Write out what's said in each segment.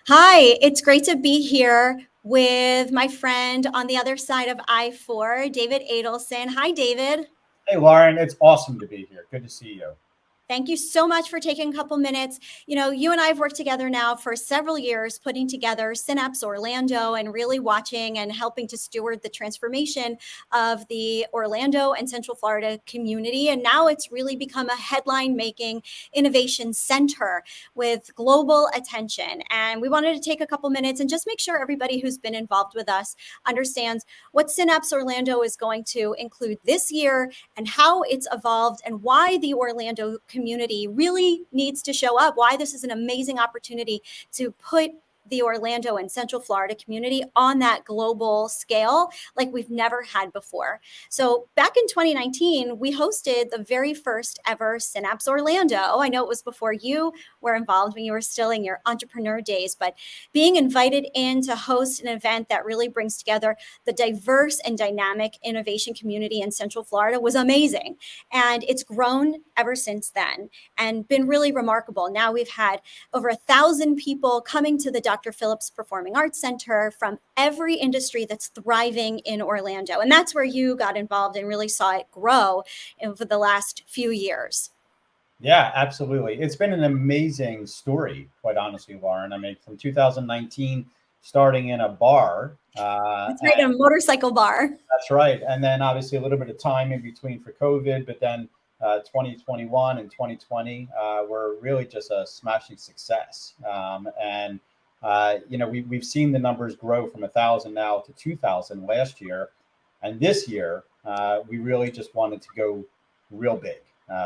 Hi, it's great to be here with my friend on the other side of I-4, David Adelson. Hi, David. Hey, Lauren, it's awesome to be here. Good to see you. Thank you so much for taking a couple minutes. You know, you and I have worked together now for several years, putting together Synapse Orlando and really watching and helping to steward the transformation of the Orlando and Central Florida community. And now it's really become a headline making innovation center with global attention. And we wanted to take a couple minutes and just make sure everybody who's been involved with us understands what Synapse Orlando is going to include this year and how it's evolved and why the Orlando community really needs to show up, why this is an amazing opportunity to put the Orlando and Central Florida community on that global scale like we've never had before. So back in 2019, we hosted the very first ever Synapse Orlando. I know it was before you were involved when you were still in your entrepreneur days, but being invited in to host an event that really brings together the diverse and dynamic innovation community in Central Florida was amazing. And it's grown ever since then and been really remarkable. Now we've had over 1,000 people coming to the Dr. Phillips Performing Arts Center from every industry that's thriving in Orlando. And that's where you got involved and really saw it grow over the last few years. Yeah, absolutely. It's been an amazing story, quite honestly, Lauren. I mean, from 2019, starting in a bar. That's right, a motorcycle bar. That's right. And then obviously a little bit of time in between for COVID, but then 2021 and 2020 were really just a smashing success. We've seen the numbers grow from 1,000 now to 2,000 last year. And this year, we really just wanted to go real big.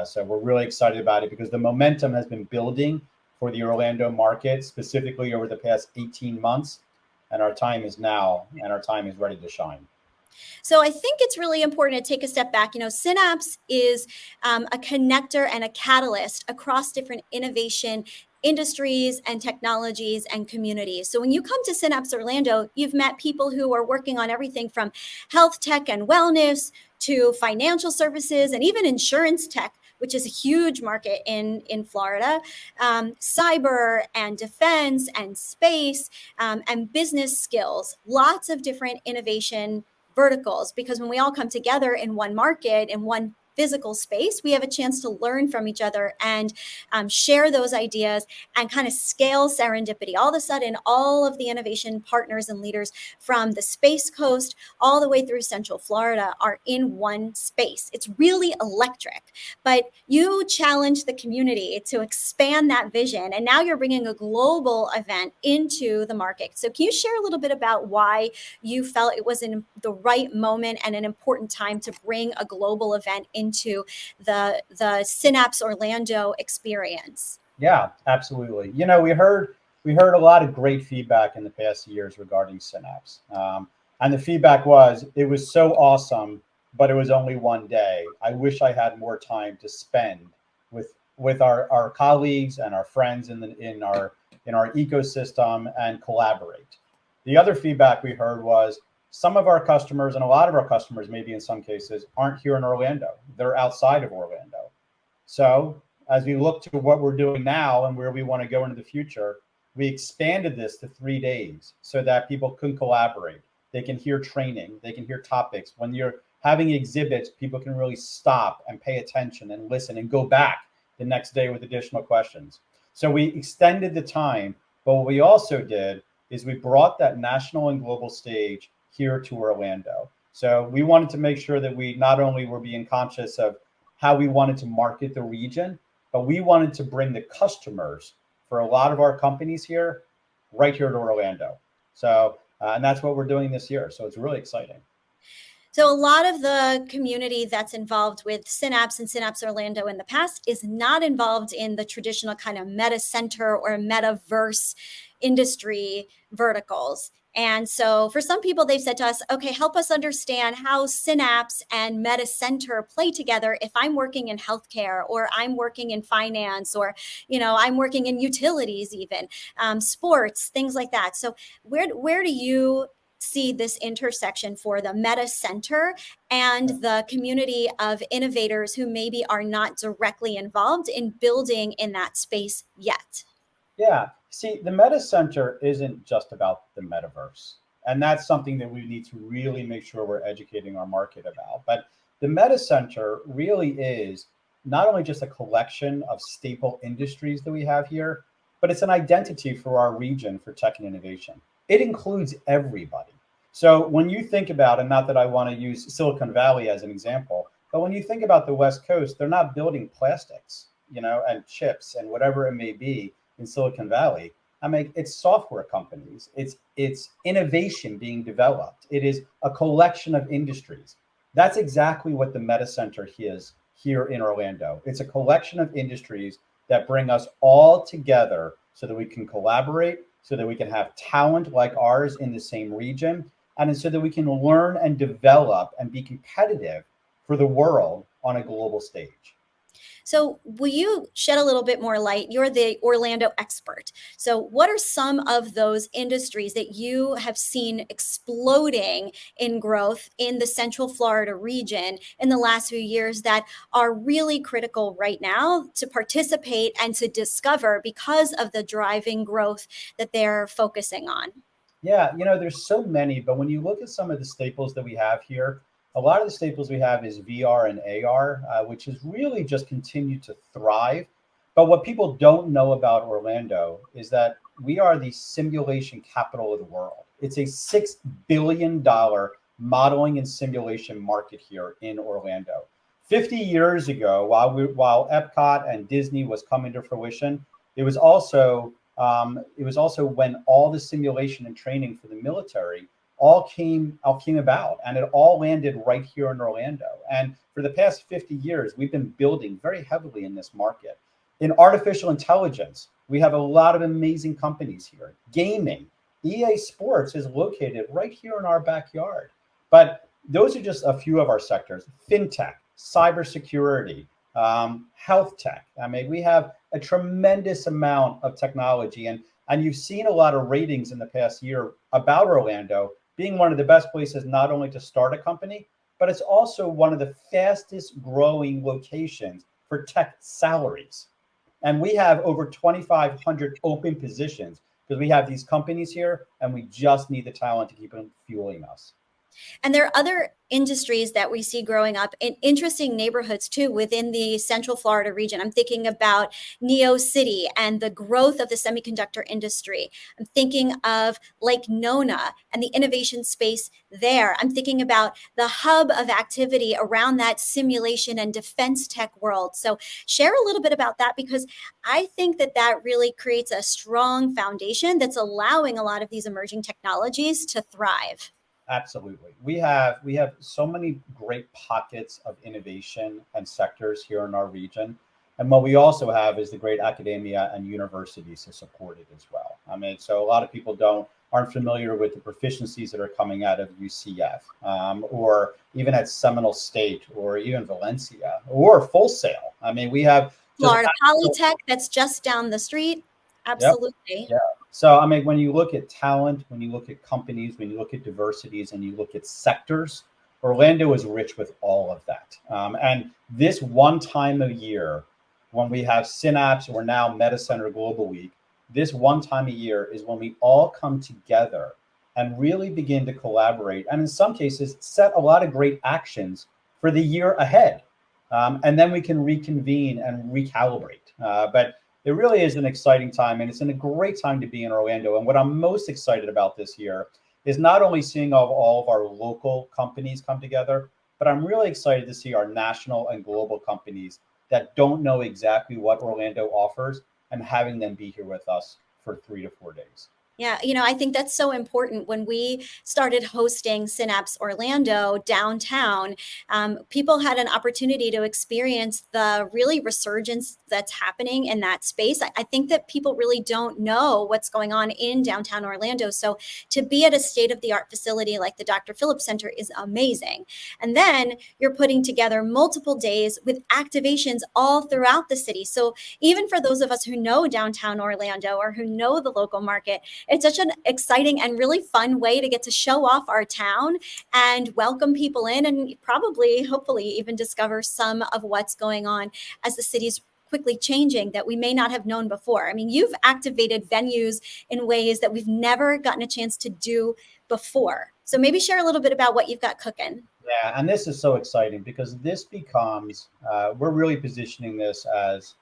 So we're really excited about it because the momentum has been building for the Orlando market, specifically over the past 18 months. And our time is now, and our time is ready to shine. So I think it's really important to take a step back. You know, Synapse is a connector and a catalyst across different innovation industries and technologies and communities. So when you come to Synapse Orlando, you've met people who are working on everything from health tech and wellness to financial services and even insurance tech, which is a huge market in Florida, cyber and defense and space and business skills, lots of different innovation verticals, because when we all come together in one market, in one physical space, we have a chance to learn from each other and share those ideas and kind of scale serendipity. All of a sudden, all of the innovation partners and leaders from the Space Coast all the way through Central Florida are in one space. It's really electric, but you challenge the community to expand that vision. And now you're bringing a global event into the market. So can you share a little bit about why you felt it was in the right moment and an important time to bring a global event into the Synapse Orlando experience? Yeah, absolutely. You know, we heard a lot of great feedback in the past years regarding Synapse, and the feedback was it was so awesome, but it was only one day. I wish I had more time to spend with our colleagues and our friends in our ecosystem and collaborate. The other feedback we heard was some of our customers and a lot of our customers, maybe in some cases, aren't here in Orlando. They're outside of Orlando. So as we look to what we're doing now and where we want to go into the future, we expanded this to 3 days so that people can collaborate. They can hear training, they can hear topics. When you're having exhibits, people can really stop and pay attention and listen and go back the next day with additional questions. So we extended the time, but what we also did is we brought that national and global stage here to Orlando. So we wanted to make sure that we not only were being conscious of how we wanted to market the region, but we wanted to bring the customers for a lot of our companies here, right here to Orlando. So, and that's what we're doing this year. So it's really exciting. So a lot of the community that's involved with Synapse and Synapse Orlando in the past is not involved in the traditional kind of MetaCenter or metaverse industry verticals. And so for some people, they've said to us, okay, help us understand how Synapse and MetaCenter play together if I'm working in healthcare or I'm working in finance or, I'm working in utilities even, sports, things like that. So where do you see this intersection for the MetaCenter and the community of innovators who maybe are not directly involved in building in that space yet? Yeah. See, the Meta Center isn't just about the metaverse. And that's something that we need to really make sure we're educating our market about. But the Meta Center really is not only just a collection of staple industries that we have here, but it's an identity for our region for tech and innovation. It includes everybody. So when you think about, and not that I want to use Silicon Valley as an example, but when you think about the West Coast, they're not building plastics, and chips and whatever it may be in Silicon Valley. I mean, it's software companies. It's innovation being developed. It is a collection of industries. That's exactly what the Meta Center is here in Orlando. It's a collection of industries that bring us all together so that we can collaborate, so that we can have talent like ours in the same region, and so that we can learn and develop and be competitive for the world on a global stage. So, will you shed a little bit more light? You're the Orlando expert. So, what are some of those industries that you have seen exploding in growth in the Central Florida region in the last few years that are really critical right now to participate and to discover because of the driving growth that they're focusing on? Yeah, there's so many, but when you look at some of the staples that we have here, a lot of the staples we have is VR and AR, which has really just continued to thrive. But what people don't know about Orlando is that we are the simulation capital of the world. It's a $6 billion modeling and simulation market here in Orlando. 50 years ago, while Epcot and Disney was coming to fruition, it was also when all the simulation and training for the military all came about, and it all landed right here in Orlando. And for the past 50 years, we've been building very heavily in this market. In artificial intelligence, we have a lot of amazing companies here. Gaming, EA Sports is located right here in our backyard. But those are just a few of our sectors. Fintech, cybersecurity, health tech. I mean, we have a tremendous amount of technology, and you've seen a lot of ratings in the past year about Orlando being one of the best places not only to start a company, but it's also one of the fastest growing locations for tech salaries. And we have over 2,500 open positions because we have these companies here, and we just need the talent to keep them fueling us. And there are other industries that we see growing up in interesting neighborhoods too within the Central Florida region. I'm thinking about Neo City and the growth of the semiconductor industry. I'm thinking of Lake Nona and the innovation space there. I'm thinking about the hub of activity around that simulation and defense tech world. So share a little bit about that, because I think that that really creates a strong foundation that's allowing a lot of these emerging technologies to thrive. Absolutely. We have so many great pockets of innovation and sectors here in our region. And what we also have is the great academia and universities to support it as well. I mean, so a lot of people aren't familiar with the proficiencies that are coming out of UCF, or even at Seminole State, or even Valencia, or Full Sail. I mean, we have Florida Polytech, that's just down the street. Absolutely. Yep. Yeah. So, I mean, when you look at talent, when you look at companies, when you look at diversities, and you look at sectors, Orlando is rich with all of that. And this one time a year, when we have Synapse or now MetaCenter Global Week, this one time a year is when we all come together and really begin to collaborate, and in some cases, set a lot of great actions for the year ahead. And then we can reconvene and recalibrate. But it really is an exciting time, and it's a great time to be in Orlando. And what I'm most excited about this year is not only seeing all of our local companies come together, but I'm really excited to see our national and global companies that don't know exactly what Orlando offers, and having them be here with us for 3 to 4 days. Yeah, I think that's so important. When we started hosting Synapse Orlando downtown, people had an opportunity to experience the really resurgence that's happening in that space. I think that people really don't know what's going on in downtown Orlando. So to be at a state-of-the-art facility like the Dr. Phillips Center is amazing. And then you're putting together multiple days with activations all throughout the city. So even for those of us who know downtown Orlando or who know the local market, it's such an exciting and really fun way to get to show off our town and welcome people in, and probably, hopefully, even discover some of what's going on as the city's quickly changing that we may not have known before. I mean, you've activated venues in ways that we've never gotten a chance to do before. So maybe share a little bit about what you've got cooking. Yeah, and this is so exciting because this becomes, we're really positioning this as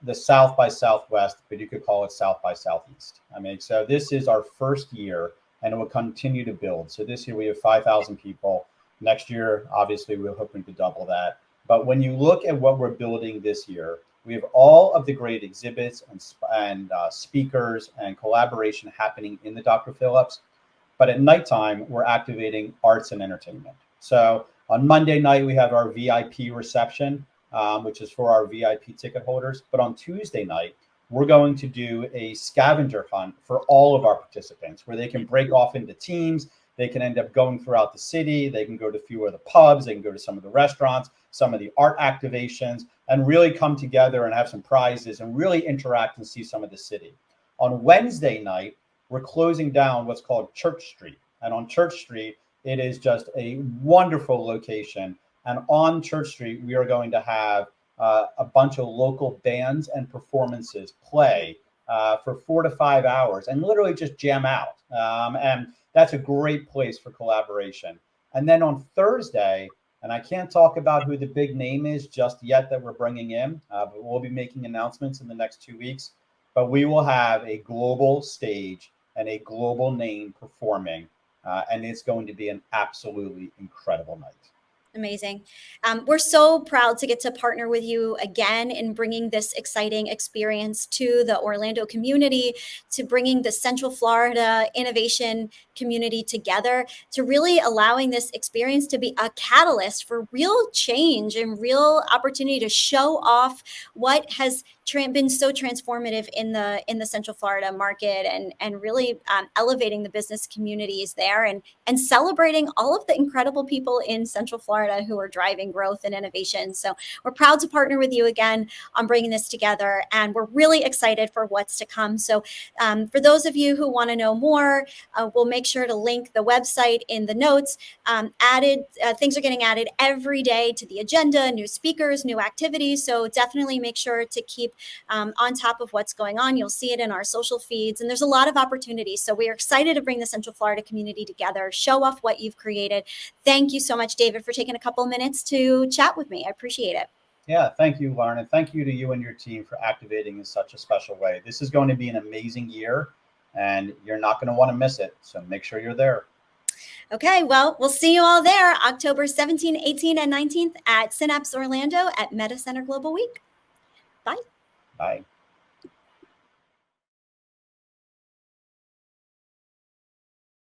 the South by Southwest, but you could call it South by Southeast. I mean, so this is our first year and it will continue to build. So this year we have 5,000 people. Next year, obviously, we're hoping to double that. But when you look at what we're building this year, we have all of the great exhibits and speakers and collaboration happening in the Dr. Phillips. But at nighttime, we're activating arts and entertainment. So on Monday night, we have our VIP reception, which is for our VIP ticket holders. But on Tuesday night, we're going to do a scavenger hunt for all of our participants where they can break off into teams. They can end up going throughout the city. They can go to a few of the pubs. They can go to some of the restaurants, some of the art activations, and really come together and have some prizes and really interact and see some of the city. On Wednesday night, we're closing down what's called Church Street. And on Church Street, it is just a wonderful location. And on Church Street, we are going to have a bunch of local bands and performances play for 4 to 5 hours and literally just jam out. And that's a great place for collaboration. And then on Thursday, and I can't talk about who the big name is just yet that we're bringing in, but we'll be making announcements in the next 2 weeks. But we will have a global stage and a global name performing, and it's going to be an absolutely incredible night. Amazing. We're so proud to get to partner with you again in bringing this exciting experience to the Orlando community, to bringing the Central Florida innovation community together, to really allowing this experience to be a catalyst for real change and real opportunity to show off what has been so transformative in the Central Florida market, and really elevating the business communities there, and celebrating all of the incredible people in Central Florida who are driving growth and innovation. So we're proud to partner with you again on bringing this together, and we're really excited for what's to come. So for those of you who want to know more, we'll make sure to link the website in the notes. Things are getting added every day to the agenda, new speakers, new activities. So definitely make sure to keep on top of what's going on. You'll see it in our social feeds, and there's a lot of opportunities. So we are excited to bring the Central Florida community together, show off what you've created. Thank you so much, David, for taking a couple minutes to chat with me. I appreciate it. Yeah, thank you, Lauren, and thank you to you and your team for activating in such a special way. This is going to be an amazing year, and you're not going to want to miss it. So make sure you're there. Okay, well, we'll see you all there October 17, 18, and 19th at Synapse Orlando at MetaCenter Global Week. Bye. Bye.